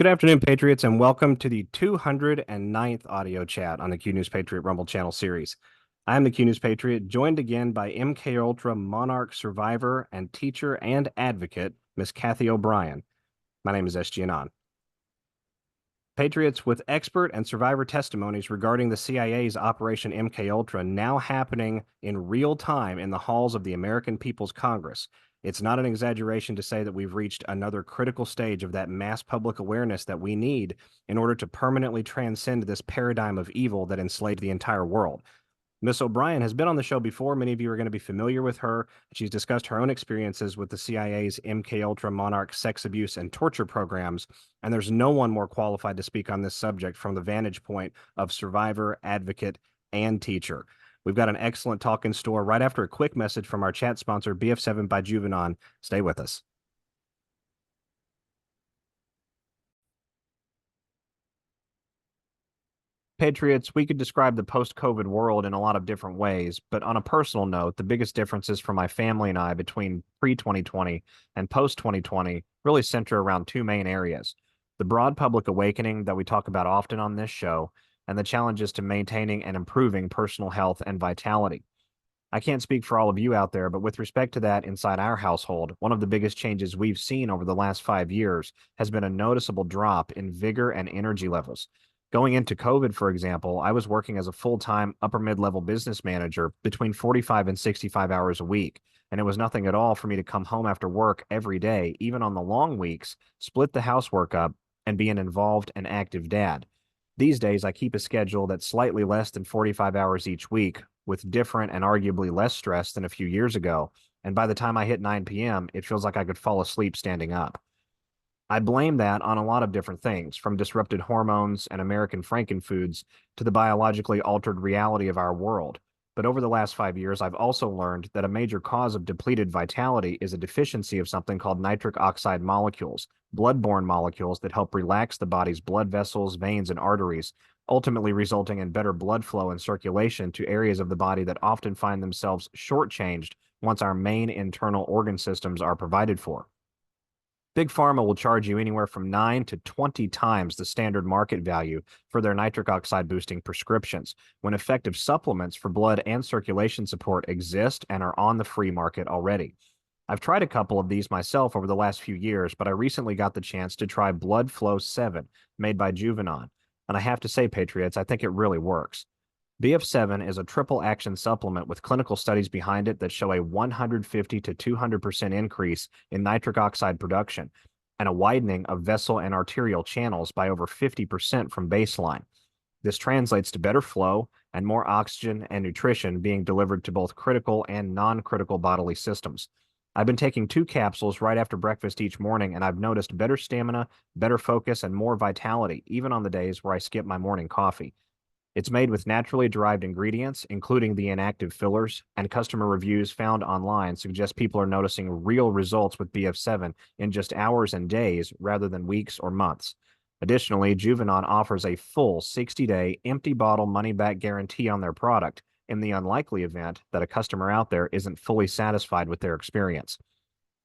Good afternoon, Patriots, and welcome to the 209th audio chat on the QNewsPatriot Rumble Channel series. I'm the QNewsPatriot, joined again by MKUltra Monarch survivor and teacher and advocate, Miss Cathy O'Brien. My name is SG Anon. Patriots, with expert and survivor testimonies regarding the CIA's Operation MKUltra now happening in real time in the halls of the American People's Congress, it's not an exaggeration to say that we've reached another critical stage of that mass public awareness that we need in order to permanently transcend this paradigm of evil that enslaved the entire world. Miss O'Brien has been on the show before. Many of you are going to be familiar with her. She's discussed her own experiences with the CIA's MKUltra Monarch sex abuse and torture programs, and there's no one more qualified to speak on this subject from the vantage point of survivor, advocate, and teacher. We've got an excellent talk in store right after a quick message from our chat sponsor, BF7 by Juvenon. Stay with us. Patriots, we could describe the post-COVID world in a lot of different ways, but on a personal note, the biggest differences for my family and I between pre-2020 and post-2020 really center around two main areas: the broad public awakening that we talk about often on this show, and the challenges to maintaining and improving personal health and vitality. I can't speak for all of you out there, but with respect to that inside our household, one of the biggest changes we've seen over the last 5 years has been a noticeable drop in vigor and energy levels. Going into COVID, for example, I was working as a full-time upper mid-level business manager between 45 and 65 hours a week, and it was nothing at all for me to come home after work every day, even on the long weeks, split the housework up, and be an involved and active dad. These days, I keep a schedule that's slightly less than 45 hours each week, with different and arguably less stress than a few years ago, and by the time I hit 9 p.m., it feels like I could fall asleep standing up. I blame that on a lot of different things, from disrupted hormones and American frankenfoods to the biologically altered reality of our world. But over the last 5 years, I've also learned that a major cause of depleted vitality is a deficiency of something called nitric oxide molecules, blood-borne molecules that help relax the body's blood vessels, veins, and arteries, ultimately resulting in better blood flow and circulation to areas of the body that often find themselves shortchanged once our main internal organ systems are provided for. Big Pharma will charge you anywhere from 9 to 20 times the standard market value for their nitric oxide boosting prescriptions, when effective supplements for blood and circulation support exist and are on the free market already. I've tried a couple of these myself over the last few years, but I recently got the chance to try Blood Flow 7, made by Juvenon. And I have to say, Patriots, I think it really works. BF7 is a triple action supplement with clinical studies behind it that show a 150 to 200% increase in nitric oxide production and a widening of vessel and arterial channels by over 50% from baseline. This translates to better flow and more oxygen and nutrition being delivered to both critical and non-critical bodily systems. I've been taking 2 capsules right after breakfast each morning, and I've noticed better stamina, better focus, and more vitality, even on the days where I skip my morning coffee. It's made with naturally derived ingredients, including the inactive fillers, and customer reviews found online suggest people are noticing real results with BF7 in just hours and days rather than weeks or months. Additionally, Juvenon offers a full 60-day empty bottle money-back guarantee on their product in the unlikely event that a customer out there isn't fully satisfied with their experience.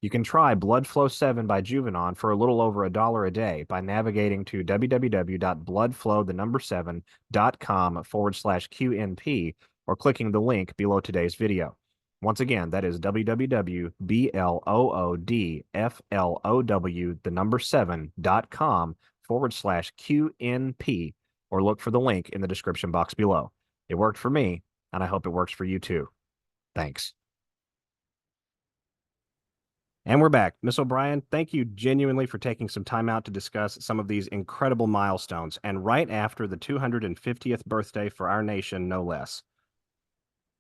You can try Blood Flow 7 by Juvenon for a little over $1 a day by navigating to www.bloodflowthenumber7.com/QNP or clicking the link below today's video. Once again, that is www.bloodflowthenumber7.com/QNP, or look for the link in the description box below. It worked for me, and I hope it works for you too. Thanks. And we're back. Miss O'Brien, thank you genuinely for taking some time out to discuss some of these incredible milestones, and right after the 250th birthday for our nation, no less.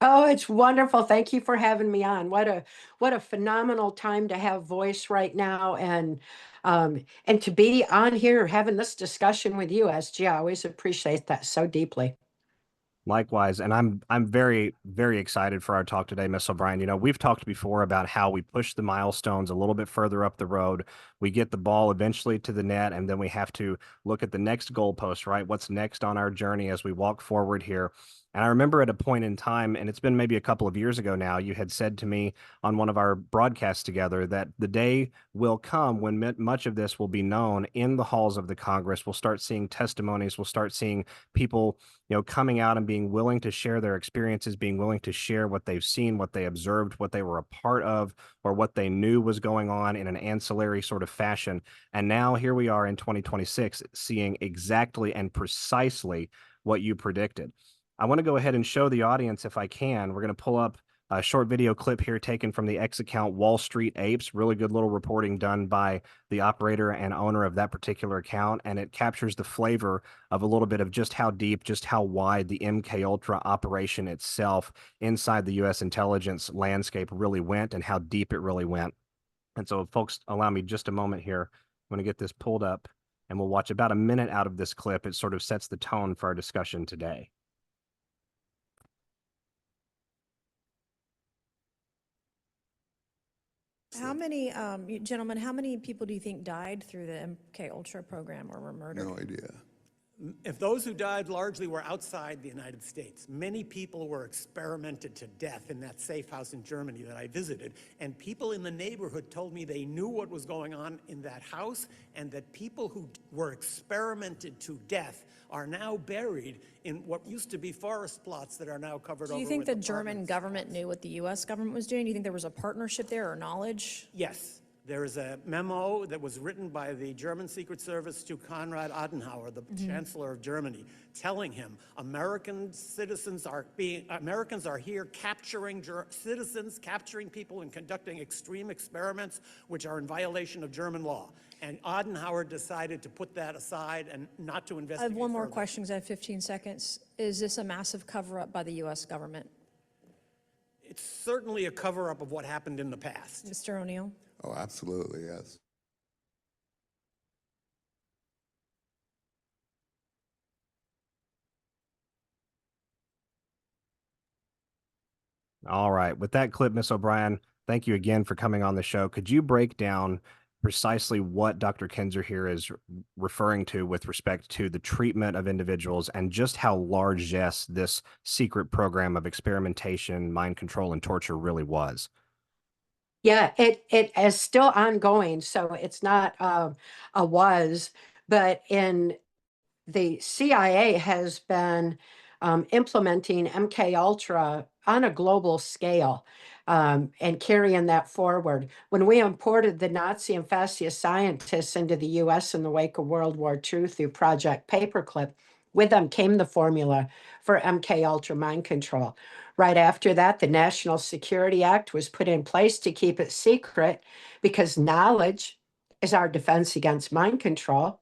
Oh, it's wonderful. Thank you for having me on. What a phenomenal time to have voice right now, and to be on here having this discussion with you, SG. I always appreciate that so deeply. Likewise, and I'm very, very excited for our talk today, Miss O'Brien. You know, we've talked before about how we push the milestones a little bit further up the road. We get the ball eventually to the net, and then we have to look at the next goalpost, right? What's next on our journey as we walk forward here? And I remember at a point in time, and it's been maybe a couple of years ago now, you had said to me on one of our broadcasts together that the day will come when much of this will be known in the halls of the Congress. We'll start seeing testimonies. We'll start seeing people, coming out and being willing to share their experiences, being willing to share what they've seen, what they observed, what they were a part of, or what they knew was going on in an ancillary sort of fashion. And now here we are in 2026, seeing exactly and precisely what you predicted. I want to go ahead and show the audience, if I can. We're going to pull up a short video clip here taken from the X account Wall Street Apes. Really good little reporting done by the operator and owner of that particular account, and it captures the flavor of a little bit of just how deep, just how wide the MKUltra operation itself inside the U.S. intelligence landscape really went and how deep it really went. And so, if folks allow me just a moment here, I'm going to get this pulled up, and we'll watch about a minute out of this clip. It sort of sets the tone for our discussion today. How many, gentlemen, how many people do you think died through the MKUltra program or were murdered? No idea. If those who died largely were outside the United States, many people were experimented to death in that safe house in Germany that I visited, and people in the neighborhood told me they knew what was going on in that house, and that people who were experimented to death are now buried in what used to be forest plots that are now covered over with Do you think the apartments. German government knew what the U.S. government was doing? Do you think there was a partnership there or knowledge? Yes. There is a memo that was written by the German Secret Service to Konrad Adenauer, the Chancellor of Germany, telling him Americans are here capturing citizens, capturing people and conducting extreme experiments which are in violation of German law. And Adenauer decided to put that aside and not to I investigate have one more further. question because I have 15 seconds. Is this a massive cover-up by the U.S. government? It's certainly a cover-up of what happened in the past. Mr. O'Neill? Oh, absolutely, yes. All right. With that clip, Ms. O'Brien, thank you again for coming on the show. Could you break down precisely what Dr. Kinzer here is referring to with respect to the treatment of individuals and just how large, yes, this secret program of experimentation, mind control, and torture really was? Yeah, it is still ongoing, so it's not a was, but in the CIA has been implementing MKUltra on a global scale and carrying that forward. When we imported the Nazi and fascist scientists into the US in the wake of World War II through Project Paperclip, with them came the formula for MKUltra mind control. Right after that, the National Security Act was put in place to keep it secret because knowledge is our defense against mind control.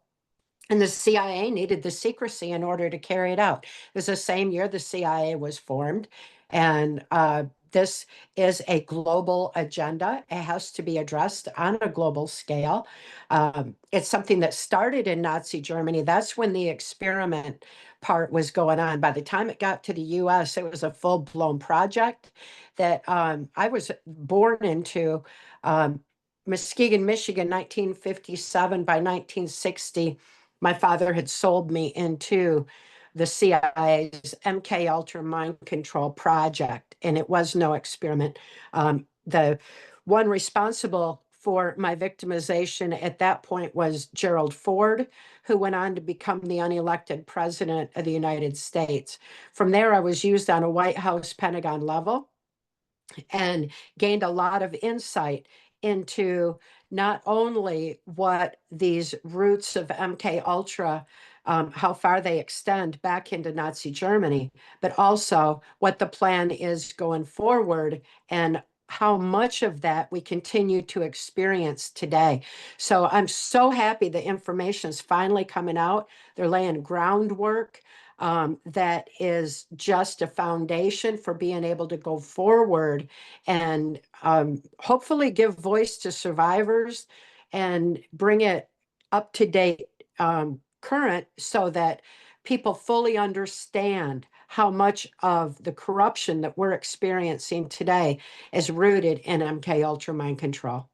And the CIA needed the secrecy in order to carry it out. It was the same year the CIA was formed. And this is a global agenda. It has to be addressed on a global scale. It's something that started in Nazi Germany. That's when the experiment part was going on. By the time it got to the US, it was a full blown project that I was born into. Muskegon, Michigan, 1957. By 1960, my father had sold me into the CIA's MKUltra mind control project, and it was no experiment. The one responsible for my victimization at that point was Gerald Ford, who went on to become the unelected president of the United States. From there, I was used on a White House Pentagon level and gained a lot of insight into not only what these roots of MKUltra, how far they extend back into Nazi Germany, but also what the plan is going forward and how much of that we continue to experience today. So I'm so happy the information is finally coming out. They're laying groundwork that is just a foundation for being able to go forward and hopefully give voice to survivors and bring it up to date, current, so that people fully understand how much of the corruption that we're experiencing today is rooted in MKUltra mind control.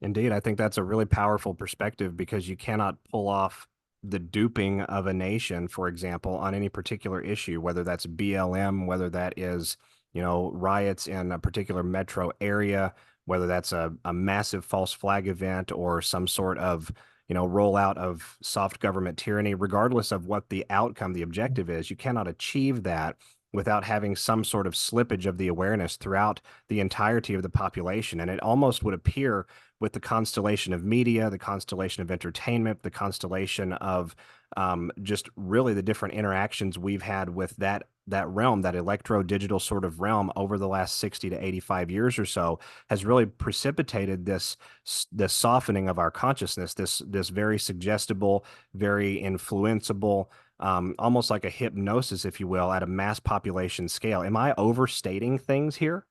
Indeed, I think that's a really powerful perspective because you cannot pull off the duping of a nation, for example, on any particular issue, whether that's BLM, whether that is, riots in a particular metro area, whether that's a massive false flag event or some sort of, rollout of soft government tyranny, regardless of what the outcome, the objective is, you cannot achieve that without having some sort of slippage of the awareness throughout the entirety of the population. And it almost would appear with the constellation of media, the constellation of entertainment, the constellation of just really the different interactions we've had with that realm, that electro-digital sort of realm over the last 60 to 85 years or so, has really precipitated this softening of our consciousness, this very suggestible, very influenceable, almost like a hypnosis, if you will, at a mass population scale. Am I overstating things here?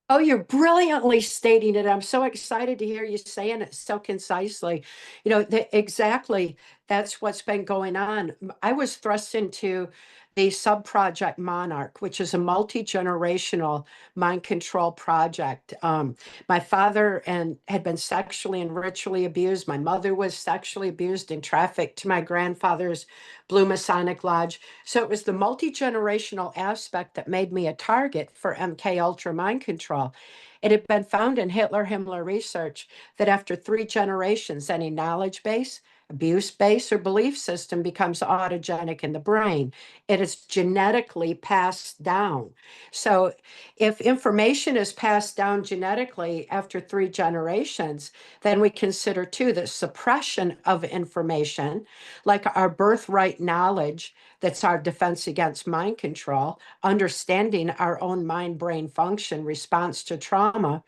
Oh, you're brilliantly stating it. I'm so excited to hear you saying it so concisely. Exactly, that's what's been going on. I was thrust into the sub-project Monarch, which is a multi-generational mind control project. My father had been sexually and ritually abused. My mother was sexually abused and trafficked to my grandfather's Blue Masonic Lodge. So it was the multi-generational aspect that made me a target for MKUltra mind control. It had been found in Himmler research that after 3 generations, any knowledge base, abuse base, or belief system becomes autogenic in the brain. It is genetically passed down. So if information is passed down genetically after 3 generations, then we consider too the suppression of information, like our birthright knowledge, that's our defense against mind control, understanding our own mind brain function, response to trauma,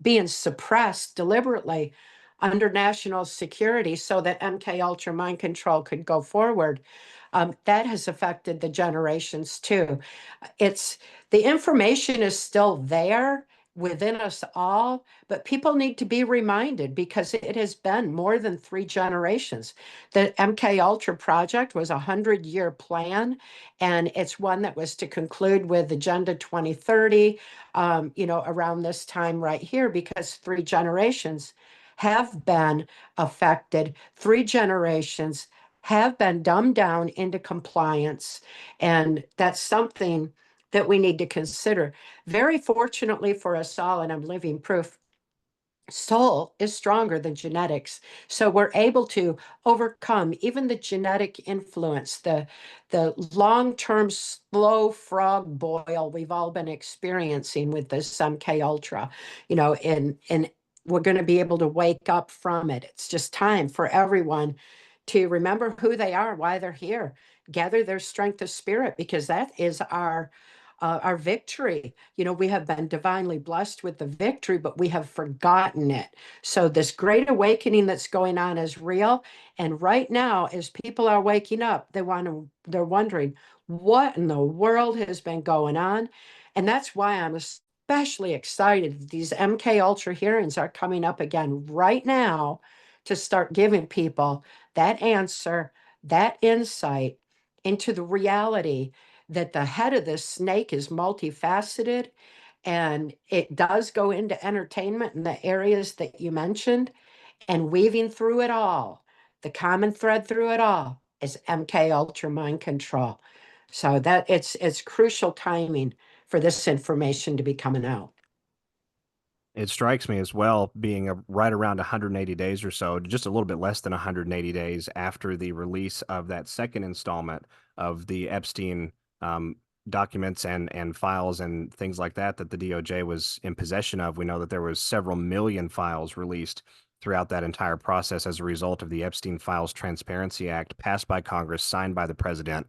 being suppressed deliberately under national security so that MKUltra mind control could go forward. That has affected the generations too. The information is still there within us all, but people need to be reminded because it has been more than 3 generations. The MKUltra project was a 100-year plan, and it's one that was to conclude with Agenda 2030, around this time right here, because 3 generations have been affected. 3 generations have been dumbed down into compliance, and that's something that we need to consider. Very fortunately for us all, and I'm living proof, soul is stronger than genetics. So we're able to overcome even the genetic influence, the long-term slow frog boil we've all been experiencing with this MKUltra, and we're going to be able to wake up from it. It's just time for everyone to remember who they are, why they're here, gather their strength of spirit, because that is our victory. We have been divinely blessed with the victory, but we have forgotten it. So this great awakening that's going on is real. And right now, as people are waking up, they're wondering what in the world has been going on. And that's why I'm especially excited that these MKUltra hearings are coming up again right now to start giving people that answer, that insight into the reality that the head of this snake is multifaceted, and it does go into entertainment in the areas that you mentioned, and weaving through it all, the common thread through it all is MKUltra mind control. So that it's crucial timing for this information to be coming out. It strikes me as well, being right around 180 days or so, just a little bit less than 180 days after the release of that second installment of the Epstein documents and files and things like that the DOJ was in possession of. We know that there was several million files released throughout that entire process as a result of the Epstein Files Transparency Act passed by Congress, signed by the president.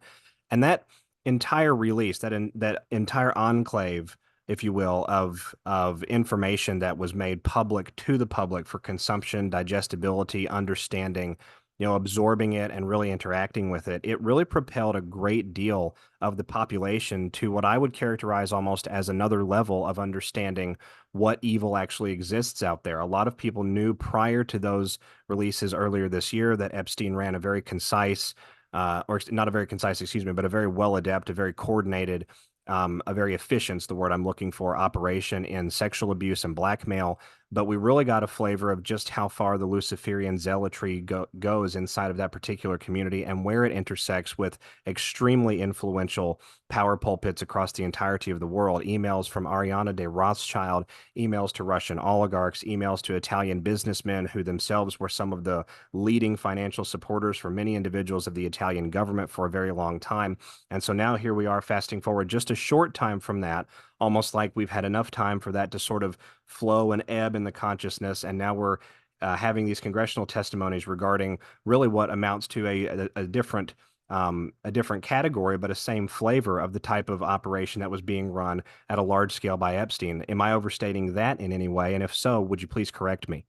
And that entire release, that entire enclave, if you will, of information that was made public to the public for consumption, digestibility, understanding, absorbing it and really interacting with it, it really propelled a great deal of the population to what I would characterize almost as another level of understanding what evil actually exists out there. A lot of people knew prior to those releases earlier this year that Epstein ran a very concise, or not a very concise, excuse me, but a very well-adept, a very coordinated, a very efficient, the word I'm looking for, operation in sexual abuse and blackmail but we really got a flavor of just how far the Luciferian zealotry goes inside of that particular community and where it intersects with extremely influential power pulpits across the entirety of the world. Emails from Ariana de Rothschild, emails to Russian oligarchs, emails to Italian businessmen who themselves were some of the leading financial supporters for many individuals of the Italian government for a very long time. And so now here we are, fasting forward just a short time from that, almost like we've had enough time for that to sort of flow and ebb in the consciousness. And now we're having these congressional testimonies regarding really what amounts to a different category, but a same flavor of the type of operation that was being run at a large scale by Epstein. Am I overstating that in any way? And if so, would you please correct me?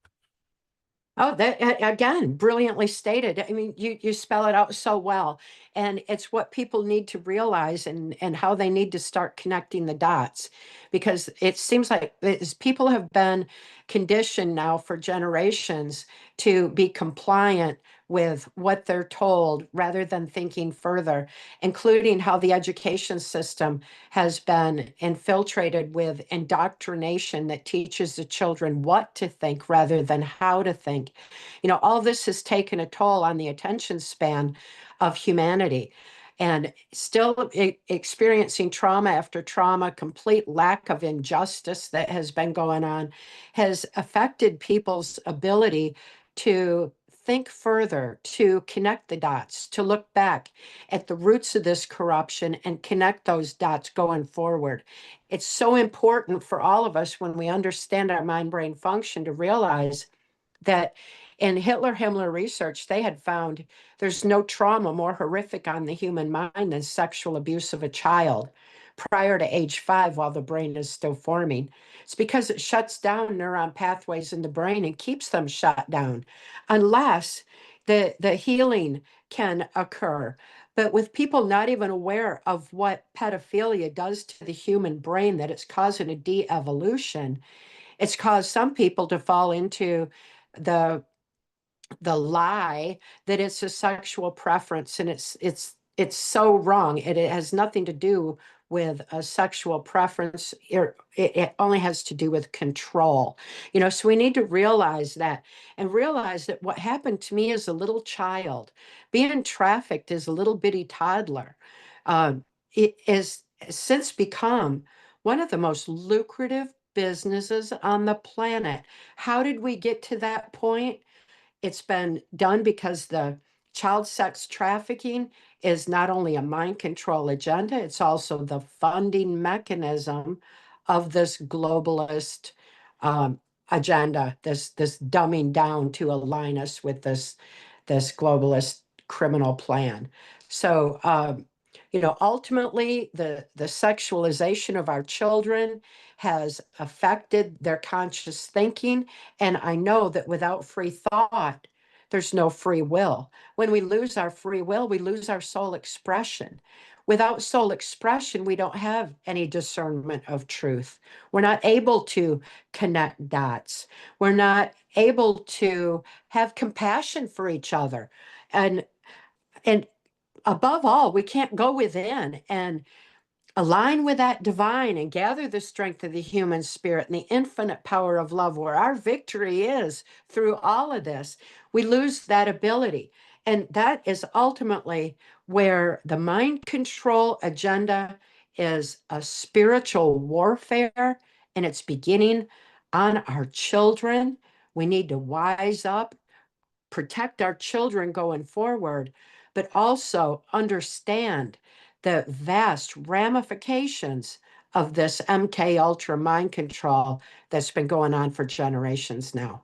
Oh, that again, brilliantly stated. I mean, you spell it out so well, and it's what people need to realize and how they need to start connecting the dots, because it seems like people have been conditioned now for generations to be compliant with what they're told rather than thinking further, including how the education system has been infiltrated with indoctrination that teaches the children what to think rather than how to think. All this has taken a toll on the attention span of humanity. And still experiencing trauma after trauma, complete lack of injustice that has been going on, has affected people's ability to think further, to connect the dots, to look back at the roots of this corruption and connect those dots going forward. It's so important for all of us when we understand our mind-brain function to realize that in Hitler-Himmler research, they had found there's no trauma more horrific on the human mind than sexual abuse of a child prior to age 5 while the brain is still forming. It's because it shuts down neuron pathways in the brain and keeps them shut down unless the healing can occur. But with people not even aware of what pedophilia does to the human brain, that it's causing a de-evolution, it's caused some people to fall into the lie that it's a sexual preference, and it's so wrong. It has nothing to do with a sexual preference. It only has to do with control. So we need to realize that, and realize that what happened to me as a little child, being trafficked as a little bitty toddler, it is since become one of the most lucrative businesses on the planet. How did we get to that point? It's been done because the child sex trafficking is not only a mind control agenda, it's also the funding mechanism of this globalist agenda, this dumbing down to align us with this globalist criminal plan. So, ultimately, the sexualization of our children has affected their conscious thinking. And I know that without free thought, there's no free will. When we lose our free will, we lose our soul expression. Without soul expression, we don't have any discernment of truth. We're not able to connect dots. We're not able to have compassion for each other. And above all, we can't go within and align with that divine and gather the strength of the human spirit and the infinite power of love, where our victory is through all of this. We lose that ability. And that is ultimately where the mind control agenda is a spiritual warfare, and it's beginning on our children. We need to wise up, protect our children going forward, but also understand the vast ramifications of this MKUltra mind control that's been going on for generations now.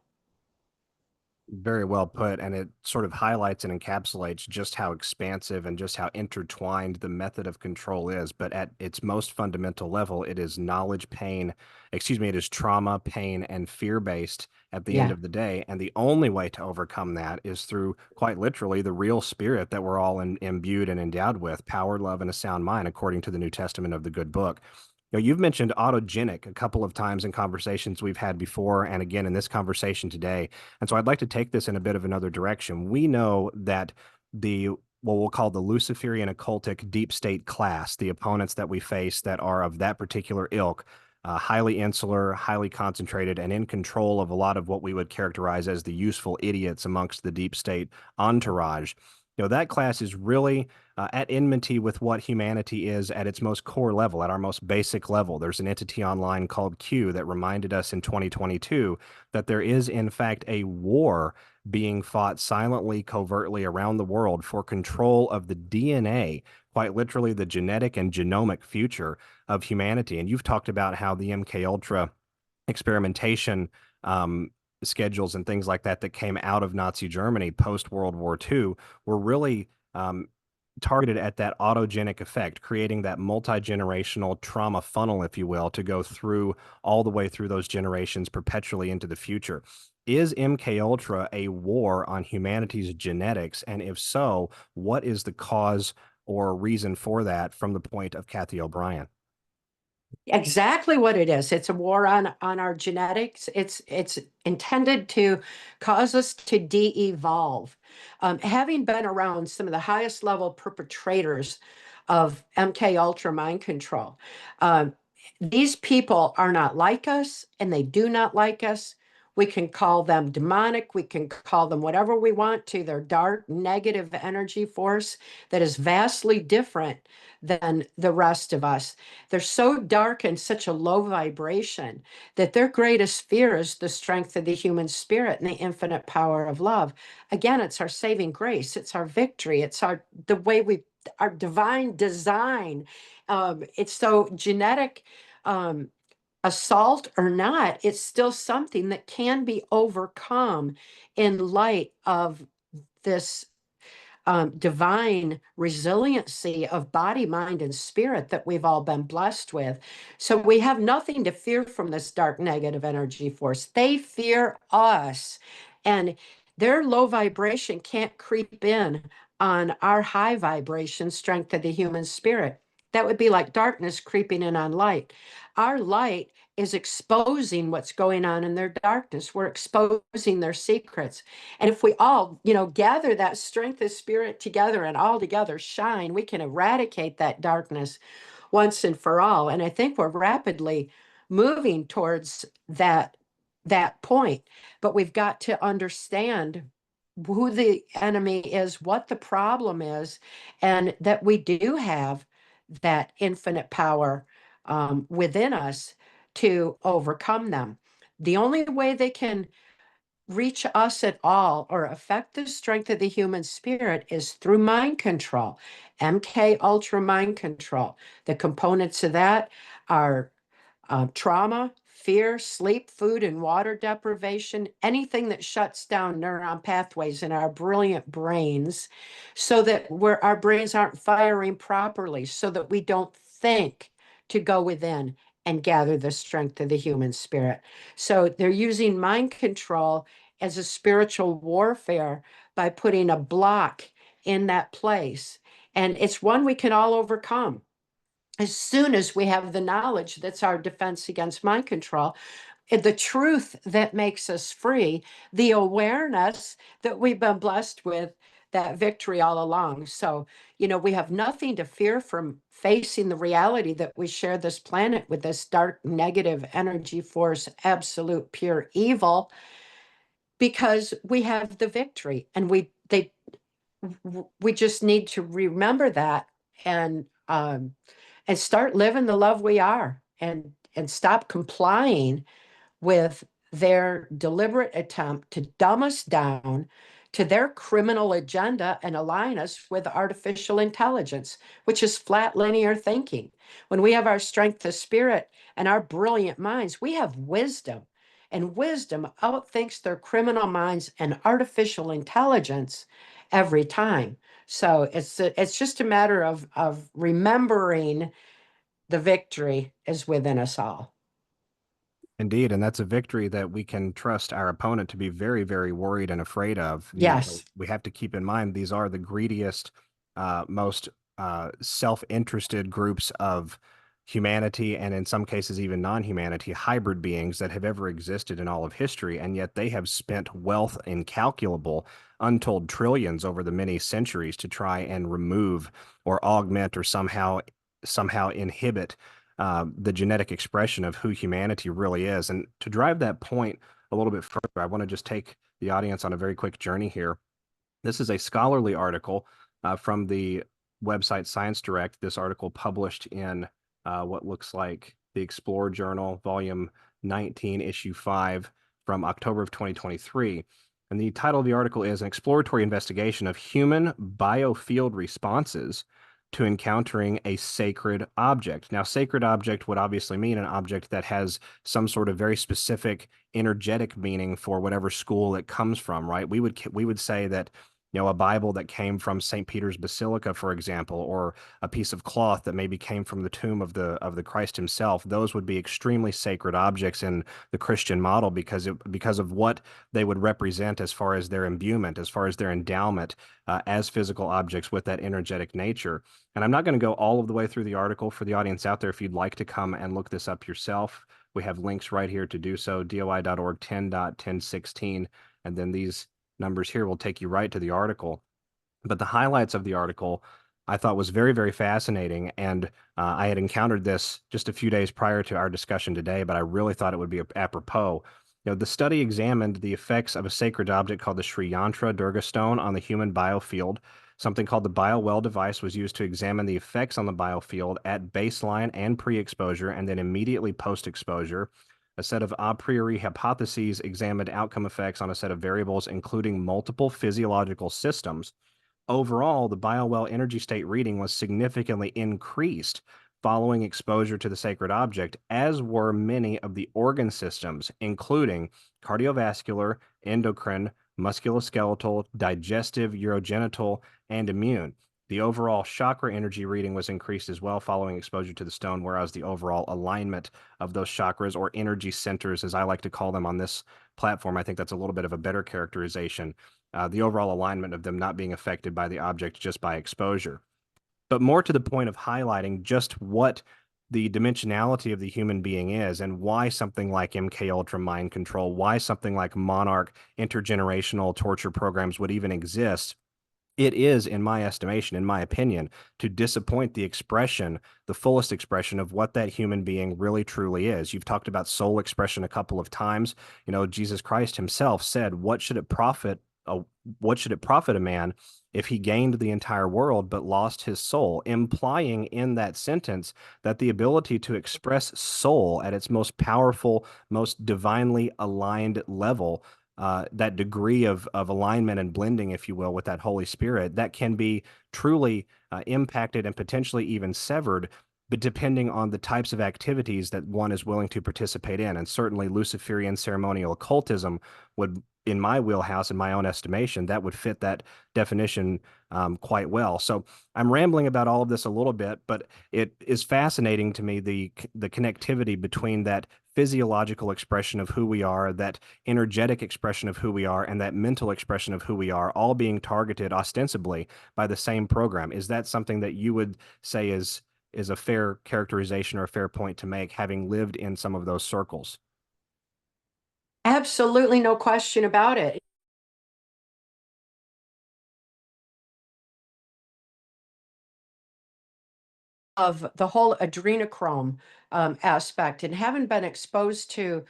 Very well put, and it sort of highlights and encapsulates just how expansive and just how intertwined the method of control is. But at its most fundamental level, it is it is trauma, pain, and fear-based at the end Yeah. of the day. And the only way to overcome that is through, quite literally, the real spirit that we're all imbued and endowed with: power, love, and a sound mind, according to the New Testament of the good book. You've mentioned autogenic a couple of times in conversations we've had before, and again in this conversation today. And so I'd like to take this in a bit of another direction. We know that what we'll call the Luciferian occultic deep state class, the opponents that we face that are of that particular ilk, highly insular, highly concentrated, and in control of a lot of what we would characterize as the useful idiots amongst the deep state entourage. That class is really at enmity with what humanity is at its most core level, at our most basic level. There's an entity online called Q that reminded us in 2022 that there is, in fact, a war being fought silently, covertly around the world for control of the DNA, quite literally the genetic and genomic future of humanity. And you've talked about how the MKUltra experimentation schedules and things like that came out of Nazi Germany post World War II were really targeted at that autogenic effect, creating that multi-generational trauma funnel, if you will, to go through all the way through those generations perpetually into the future. Is MKUltra a war on humanity's genetics? And if so, what is the cause or reason for that from the point of Cathy O'Brien? Exactly what it is. It's a war on our genetics. It's intended to cause us to de-evolve. Having been around some of the highest level perpetrators of MKUltra mind control, these people are not like us, and they do not like us. We can call them demonic. We can call them whatever we want to. They're dark, negative energy force that is vastly different than the rest of us. They're so dark and such a low vibration that their greatest fear is the strength of the human spirit and the infinite power of love. Again, it's our saving grace. It's our victory. It's our divine design. It's so genetic. Assault or not, it's still something that can be overcome in light of this divine resiliency of body, mind, and spirit that we've all been blessed with. So we have nothing to fear from this dark negative energy force. They fear us, and their low vibration can't creep in on our high vibration strength of the human spirit. That would be like darkness creeping in on light. Our light is exposing what's going on in their darkness. We're exposing their secrets. And if we all, gather that strength of spirit together and all together shine, we can eradicate that darkness once and for all. And I think we're rapidly moving towards that point. But we've got to understand who the enemy is, what the problem is, and that we do have that infinite power within us to overcome them. The only way they can reach us at all or affect the strength of the human spirit is through mind control, MKUltra mind control. The components of that are trauma, fear, sleep, food, and water deprivation, anything that shuts down neuron pathways in our brilliant brains so that our brains aren't firing properly, so that we don't think to go within and gather the strength of the human spirit. So they're using mind control as a spiritual warfare by putting a block in that place. And it's one we can all overcome as soon as we have the knowledge that's our defense against mind control, the truth that makes us free, the awareness that we've been blessed with that victory all along. So, we have nothing to fear from facing the reality that we share this planet with this dark, negative energy force, absolute pure evil, because we have the victory, and we just need to remember that and start living the love we are, and stop complying with their deliberate attempt to dumb us down to their criminal agenda and align us with artificial intelligence, which is flat linear thinking. When we have our strength of spirit and our brilliant minds, we have wisdom, and wisdom outthinks their criminal minds and artificial intelligence every time. So it's just a matter of remembering the victory is within us all. Indeed, and that's a victory that we can trust our opponent to be very, very worried and afraid of. Yes. We have to keep in mind these are the greediest, most self-interested groups of humanity, and in some cases even non-humanity, hybrid beings that have ever existed in all of history, and yet they have spent wealth incalculable, untold trillions over the many centuries to try and remove or augment or somehow inhibit the genetic expression of who humanity really is. And to drive that point a little bit further, I want to just take the audience on a very quick journey here. This is a scholarly article from the website Science Direct. This article published in what looks like the Explorer Journal, Volume 19, Issue 5, from October of 2023. And the title of the article is An Exploratory Investigation of Human Biofield Responses to Encountering a Sacred Object. Now, sacred object would obviously mean an object that has some sort of very specific energetic meaning for whatever school it comes from, right? We would say that, you know, a Bible that came from St. Peter's Basilica, for example, or a piece of cloth that maybe came from the tomb of the Christ himself, those would be extremely sacred objects in the Christian model because of what they would represent as far as their imbuement, as far as their endowment as physical objects with that energetic nature. And I'm not going to go all of the way through the article. For the audience out there, if you'd like to come and look this up yourself, we have links right here to do so, doi.org 10.1016, and then these numbers here will take you right to the article. But the highlights of the article I thought was very, very fascinating. And I had encountered this just a few days prior to our discussion today, but I really thought it would be apropos. You know, the study examined the effects of a sacred object called the Sri Yantra Durga stone on the human biofield. Something called the BioWell device was used to examine the effects on the biofield at baseline and pre-exposure and then immediately post-exposure. A set of a priori hypotheses examined outcome effects on a set of variables, including multiple physiological systems. Overall, the BioWell energy state reading was significantly increased following exposure to the sacred object, as were many of the organ systems, including cardiovascular, endocrine, musculoskeletal, digestive, urogenital, and immune. The overall chakra energy reading was increased as well following exposure to the stone, whereas the overall alignment of those chakras, or energy centers, as I like to call them on this platform, I think that's a little bit of a better characterization, the overall alignment of them not being affected by the object just by exposure. But more to the point of highlighting just what the dimensionality of the human being is and why something like MKUltra mind control, why something like Monarch intergenerational torture programs would even exist. It is, in my estimation, in my opinion, to disappoint the expression, the fullest expression of what that human being really truly is. You've talked about soul expression a couple of times. You know, Jesus Christ himself said, what should it profit a man if he gained the entire world but lost his soul? Implying in that sentence that the ability to express soul at its most powerful, most divinely aligned level, that degree of alignment and blending, if you will, with that Holy Spirit, that can be truly impacted and potentially even severed, but depending on the types of activities that one is willing to participate in. And certainly Luciferian ceremonial occultism would, in my wheelhouse, in my own estimation, that would fit that definition quite well. So I'm rambling about all of this a little bit, but it is fascinating to me, the connectivity between that physiological expression of who we are, that energetic expression of who we are, and that mental expression of who we are, all being targeted ostensibly by the same program. Is that something that you would say is a fair characterization or a fair point to make, having lived in some of those circles? Absolutely, no question about it. Of the whole adrenochrome aspect, and having been exposed to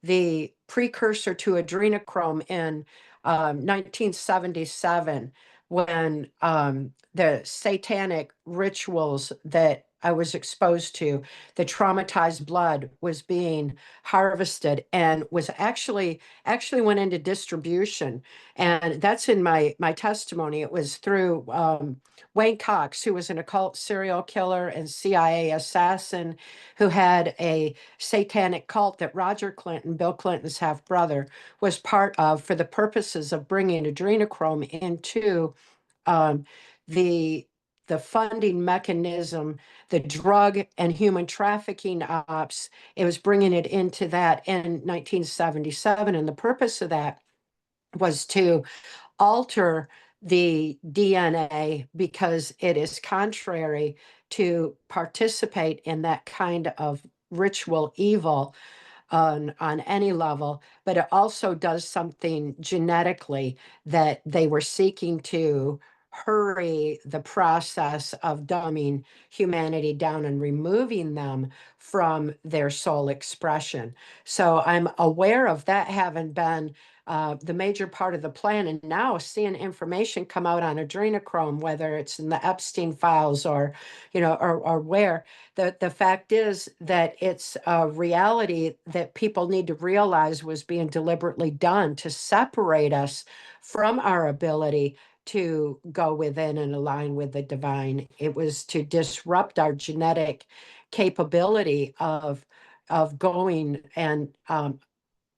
the precursor to adrenochrome in 1977, when the satanic rituals that I was exposed to, the traumatized blood was being harvested and was actually went into distribution. And that's in my testimony. It was through Wayne Cox, who was an occult serial killer and CIA assassin who had a satanic cult that Roger Clinton, Bill Clinton's half brother, was part of for the purposes of bringing adrenochrome into um, the funding mechanism, the drug and human trafficking ops. It was bringing it into that in 1977, and the purpose of that was to alter the DNA because it is contrary to participate in that kind of ritual evil on any level, but it also does something genetically that they were seeking to hurry the process of dumbing humanity down and removing them from their soul expression. So I'm aware of that having been the major part of the plan. And now seeing information come out on adrenochrome, whether it's in the Epstein files or, or where, the fact is that it's a reality that people need to realize was being deliberately done to separate us from our ability to go within and align with the divine. It was to disrupt our genetic capability of going and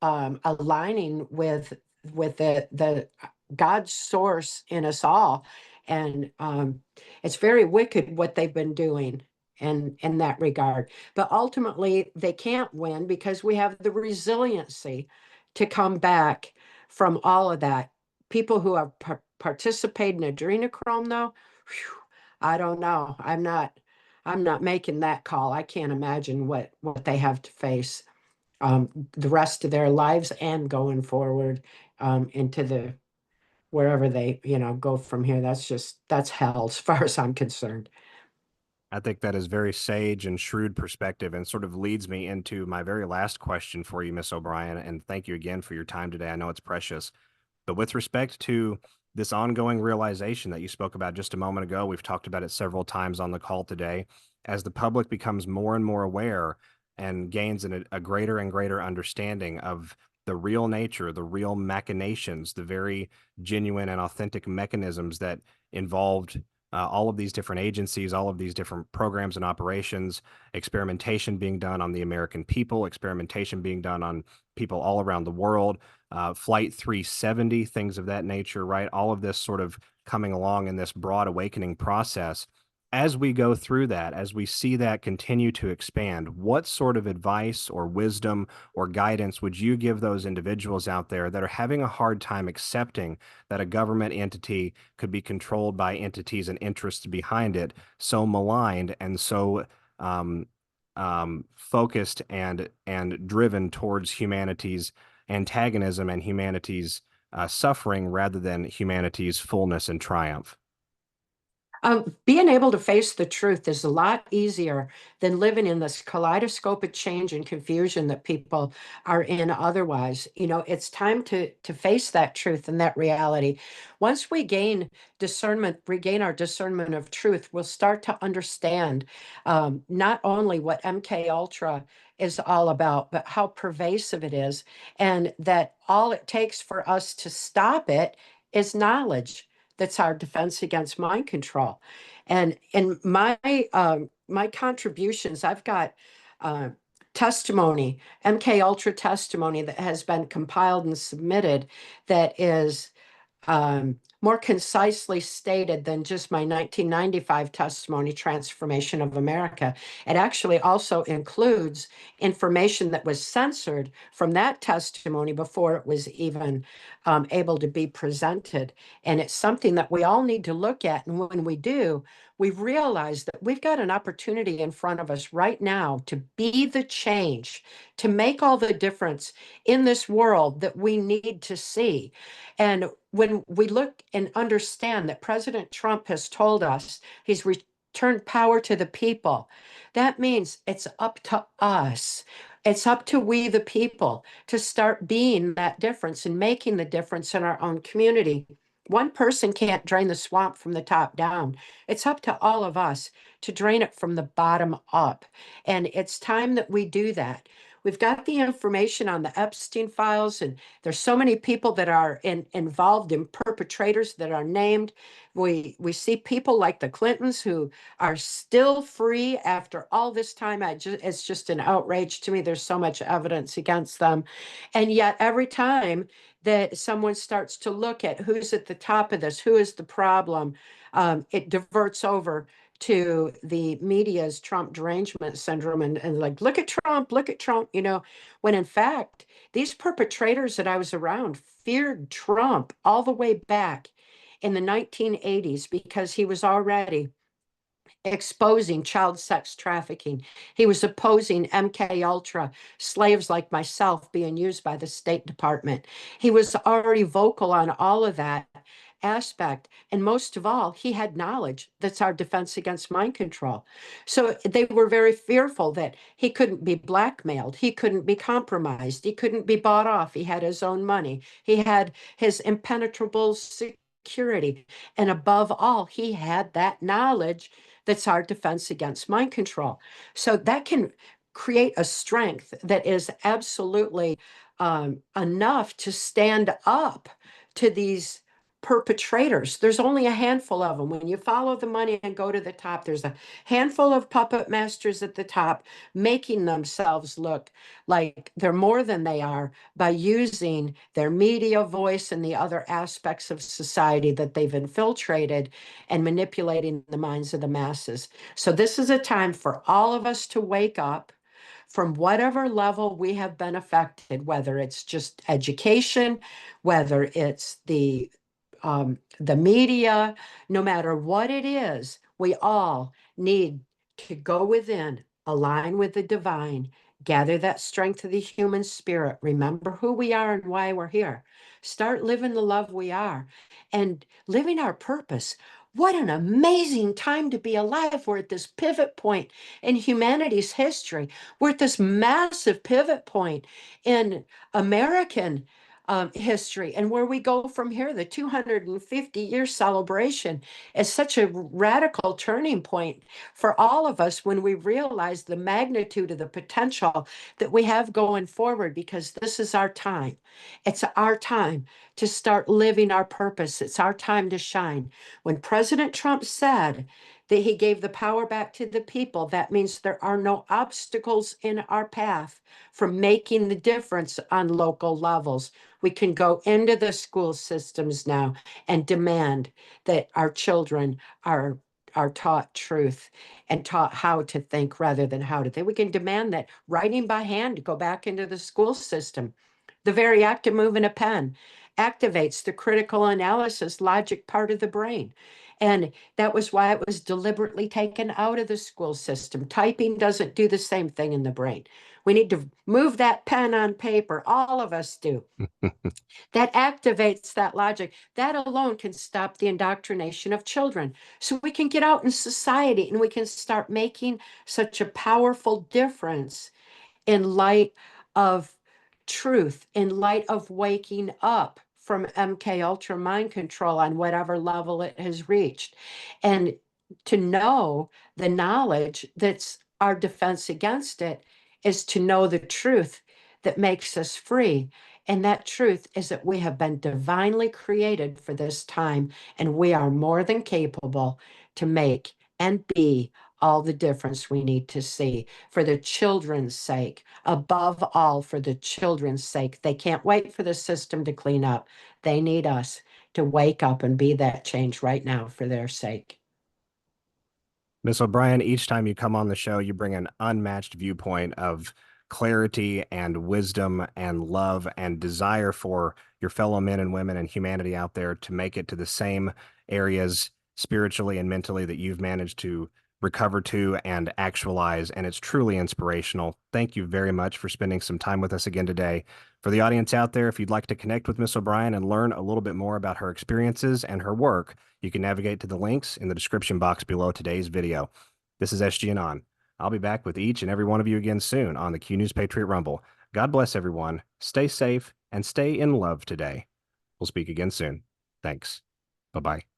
aligning with the God's source in us all. And it's very wicked what they've been doing in that regard. But ultimately, they can't win because we have the resiliency to come back from all of that. People who have participated in adrenochrome, though, whew, I don't know. I'm not making that call. I can't imagine what they have to face the rest of their lives and going forward into the wherever they go from here. That's hell as far as I'm concerned. I think that is very sage and shrewd perspective, and sort of leads me into my very last question for you, Miss O'Brien. And thank you again for your time today. I know it's precious. But with respect to this ongoing realization that you spoke about just a moment ago, we've talked about it several times on the call today. As the public becomes more and more aware and gains a greater and greater understanding of the real nature, the real machinations, the very genuine and authentic mechanisms that involved all of these different agencies, all of these different programs and operations, experimentation being done on the American people, experimentation being done on people all around the world, Flight 370, things of that nature, right? All of this sort of coming along in this broad awakening process. As we go through that, as we see that continue to expand, what sort of advice or wisdom or guidance would you give those individuals out there that are having a hard time accepting that a government entity could be controlled by entities and interests behind it, so maligned and so focused and driven towards humanity's antagonism and humanity's suffering rather than humanity's fullness and triumph? Being able to face the truth is a lot easier than living in this kaleidoscopic change and confusion that people are in otherwise. It's time to face that truth and that reality. Once we gain discernment, regain our discernment of truth, we'll start to understand not only what MKUltra is all about, but how pervasive it is, and that all it takes for us to stop it is knowledge. That's our defense against mind control. And in my contributions, I've got testimony, MKUltra testimony that has been compiled and submitted that is more concisely stated than just my 1995 testimony, Transformation of America. It actually also includes information that was censored from that testimony before it was even able to be presented. And it's something that we all need to look at. And when we do, we realize that we've got an opportunity in front of us right now to be the change, to make all the difference in this world that we need to see. And when we look and understand that President Trump has told us he's returned power to the people, that means it's up to us. It's up to we, the people, to start being that difference and making the difference in our own community. One person can't drain the swamp from the top down. It's up to all of us to drain it from the bottom up. And it's time that we do that. We've got the information on the Epstein files, and there's so many people that are involved in perpetrators that are named. We see people like the Clintons who are still free after all this time. It's just an outrage to me. There's so much evidence against them. And yet every time that someone starts to look at who's at the top of this, who is the problem, it diverts over to the media's Trump derangement syndrome and like, look at Trump, when in fact, these perpetrators that I was around feared Trump all the way back in the 1980s because he was already exposing child sex trafficking. He was opposing MKUltra, slaves like myself being used by the State Department. He was already vocal on all of that. aspect. And most of all, he had knowledge. That's our defense against mind control. So they were very fearful that he couldn't be blackmailed. He couldn't be compromised. He couldn't be bought off. He had his own money. He had his impenetrable security. And above all, he had that knowledge that's our defense against mind control. So that can create a strength that is absolutely enough to stand up to these perpetrators. There's only a handful of them. When you follow the money and go to the top, there's a handful of puppet masters at the top making themselves look like they're more than they are by using their media voice and the other aspects of society that they've infiltrated and manipulating the minds of the masses. So this is a time for all of us to wake up from whatever level we have been affected, whether it's just education, whether it's the media, no matter what it is, we all need to go within, align with the divine, gather that strength of the human spirit, remember who we are and why we're here. Start living the love we are and living our purpose. What an amazing time to be alive. We're at this pivot point in humanity's history. We're at this massive pivot point in American history, and where we go from here. The 250-year celebration is such a radical turning point for all of us when we realize the magnitude of the potential that we have going forward, because this is our time. It's our time to start living our purpose. It's our time to shine. When President Trump said that he gave the power back to the people, that means there are no obstacles in our path from making the difference on local levels. We can go into the school systems now and demand that our children are taught truth and taught how to think rather than how to think. We can demand that writing by hand go back into the school system. The very act of moving a pen activates the critical analysis logic part of the brain. And that was why it was deliberately taken out of the school system. Typing doesn't do the same thing in the brain. We need to move that pen on paper. All of us do. That activates that logic. That alone can stop the indoctrination of children. So we can get out in society and we can start making such a powerful difference in light of truth, in light of waking up from MKUltra mind control on whatever level it has reached. And to know the knowledge that's our defense against it is to know the truth that makes us free. And that truth is that we have been divinely created for this time, and we are more than capable to make and be all the difference we need to see for the children's sake, above all for the children's sake. They can't wait for the system to clean up. They need us to wake up and be that change right now for their sake. Miss O'Brien, each time you come on the show, you bring an unmatched viewpoint of clarity and wisdom and love and desire for your fellow men and women and humanity out there to make it to the same areas spiritually and mentally that you've managed to recover to and actualize. And it's truly inspirational. Thank you very much for spending some time with us again today. For the audience out there, if you'd like to connect with Miss O'Brien and learn a little bit more about her experiences and her work, you can navigate to the links in the description box below today's video. This is SG On. I'll be back with each and every one of you again soon on the Q News Patriot Rumble. God bless everyone. Stay safe and stay in love today. We'll speak again soon. Thanks. Bye-bye.